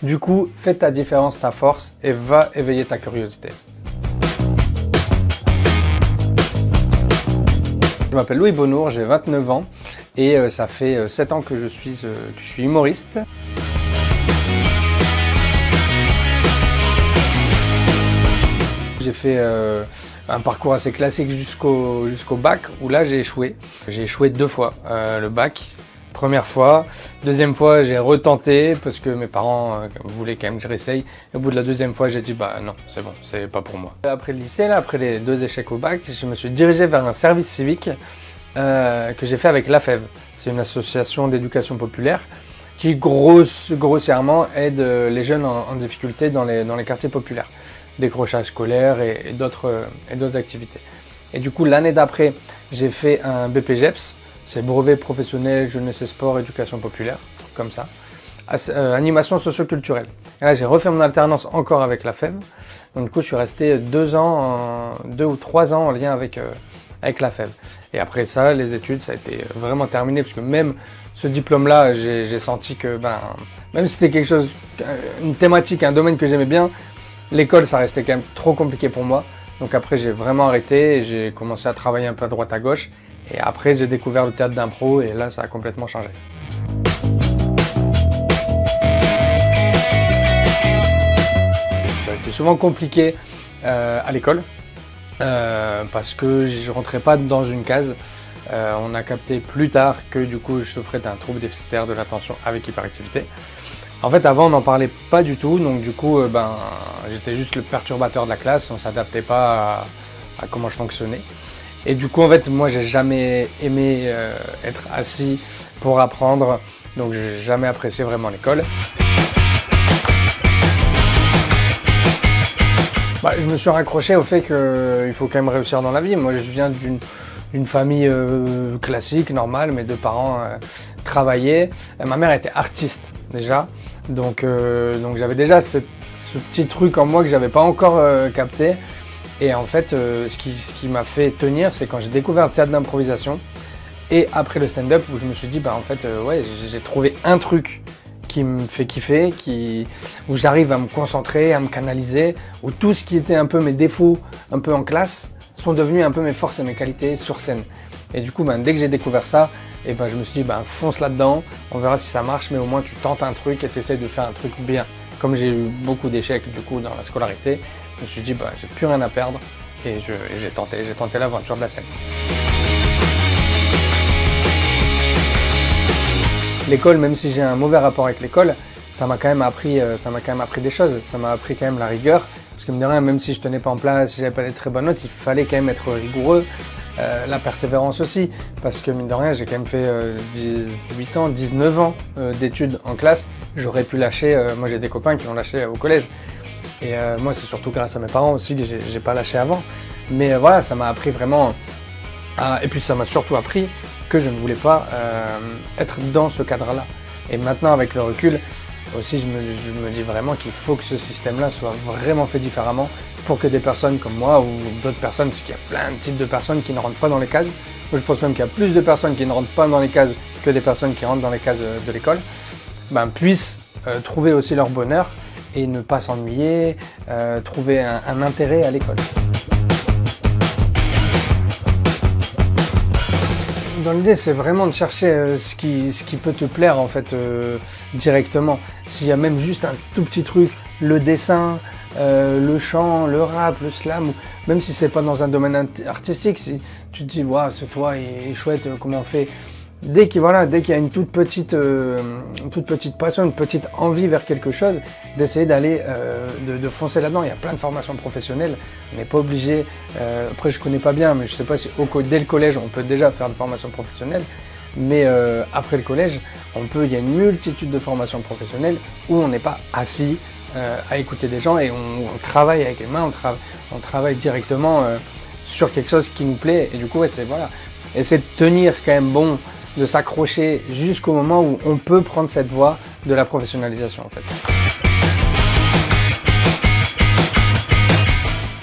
Du coup, fais ta différence, ta force et va éveiller ta curiosité. Je m'appelle Louis Bonnour, j'ai 29 ans et ça fait 7 ans que je suis humoriste. J'ai fait un parcours assez classique jusqu'au bac où là j'ai échoué. J'ai échoué 2 fois le bac. Première fois, deuxième fois j'ai retenté parce que mes parents voulaient quand même que je réessaye. Et au bout de la deuxième fois j'ai dit bah non c'est bon, c'est pas pour moi. Après le lycée, là, après les 2 échecs au bac, je me suis dirigé vers un service civique que j'ai fait avec l'AFEV. C'est une association d'éducation populaire qui grossièrement aide les jeunes en difficulté dans les quartiers populaires. Décrochage scolaire et d'autres activités. Et du coup l'année d'après j'ai fait un BPGEPS. C'est brevet professionnel, jeunesse et sport, éducation populaire, un truc comme ça. Animation socio-culturelle. Et là, j'ai refait mon alternance encore avec la FEV. Donc, du coup, je suis resté 2 ou 3 ans en lien avec la FEV. Et après ça, les études, ça a été vraiment terminé, parce que même ce diplôme-là, j'ai senti que, même si c'était quelque chose, une thématique, un domaine que j'aimais bien, l'école, ça restait quand même trop compliqué pour moi. Donc après, j'ai vraiment arrêté et j'ai commencé à travailler un peu à droite à gauche. Et après, j'ai découvert le théâtre d'impro et là, ça a complètement changé. Ça a été souvent compliqué à l'école parce que je ne rentrais pas dans une case. On a capté plus tard que du coup, je souffrais d'un trouble déficitaire de l'attention avec hyperactivité. En fait, avant, on n'en parlait pas du tout. Donc du coup, j'étais juste le perturbateur de la classe. On ne s'adaptait pas à comment je fonctionnais. Et du coup, en fait, moi, j'ai jamais aimé être assis pour apprendre, donc j'ai jamais apprécié vraiment l'école. Je me suis raccroché au fait qu'il faut quand même réussir dans la vie. Moi, je viens d'une famille classique, normale, mes 2 parents travaillaient. Ma mère était artiste déjà, donc j'avais déjà ce petit truc en moi que j'avais pas encore capté. Et en fait, ce qui m'a fait tenir, c'est quand j'ai découvert le théâtre d'improvisation et après le stand-up où je me suis dit, j'ai trouvé un truc qui me fait kiffer, où j'arrive à me concentrer, à me canaliser, où tout ce qui était un peu mes défauts, un peu en classe, sont devenus un peu mes forces et mes qualités sur scène. Et du coup, dès que j'ai découvert ça, je me suis dit, fonce là-dedans, on verra si ça marche, mais au moins tu tentes un truc et tu essaies de faire un truc bien. Comme j'ai eu beaucoup d'échecs du coup dans la scolarité, je me suis dit, j'ai plus rien à perdre et j'ai tenté l'aventure de la scène. L'école, même si j'ai un mauvais rapport avec l'école, ça m'a quand même appris des choses. Ça m'a appris quand même la rigueur, parce que mine de rien, même si je tenais pas en place, si j'avais pas des très bonnes notes, il fallait quand même être rigoureux. La persévérance aussi, parce que mine de rien, j'ai quand même fait 19 ans d'études en classe. J'aurais pu lâcher, moi j'ai des copains qui ont lâché au collège. Et moi, c'est surtout grâce à mes parents aussi que j'ai pas lâché avant. Mais voilà, ça m'a appris vraiment. Et puis ça m'a surtout appris que je ne voulais pas être dans ce cadre-là. Et maintenant, avec le recul, aussi, je me dis vraiment qu'il faut que ce système-là soit vraiment fait différemment pour que des personnes comme moi ou d'autres personnes, parce qu'il y a plein de types de personnes qui ne rentrent pas dans les cases. Moi, je pense même qu'il y a plus de personnes qui ne rentrent pas dans les cases que des personnes qui rentrent dans les cases de l'école, puissent trouver aussi leur bonheur et ne pas s'ennuyer, trouver un intérêt à l'école. Dans l'idée, c'est vraiment de chercher ce qui peut te plaire en fait directement. S'il y a même juste un tout petit truc, le dessin, le chant, le rap, le slam, ou même si c'est pas dans un domaine artistique, si tu te dis ce toit est chouette, comment on fait? Dès qu'il y a une toute petite passion, une petite envie vers quelque chose, d'essayer d'aller de foncer là-dedans. Il y a plein de formations professionnelles. On n'est pas obligé. Après, je connais pas bien, mais je sais pas si dès le collège, on peut déjà faire une formation professionnelle. Mais après le collège, il y a une multitude de formations professionnelles où on n'est pas assis à écouter des gens et on travaille avec les mains, on travaille directement sur quelque chose qui nous plaît. Et du coup, essayer de tenir quand même bon, de s'accrocher jusqu'au moment où on peut prendre cette voie de la professionnalisation en fait.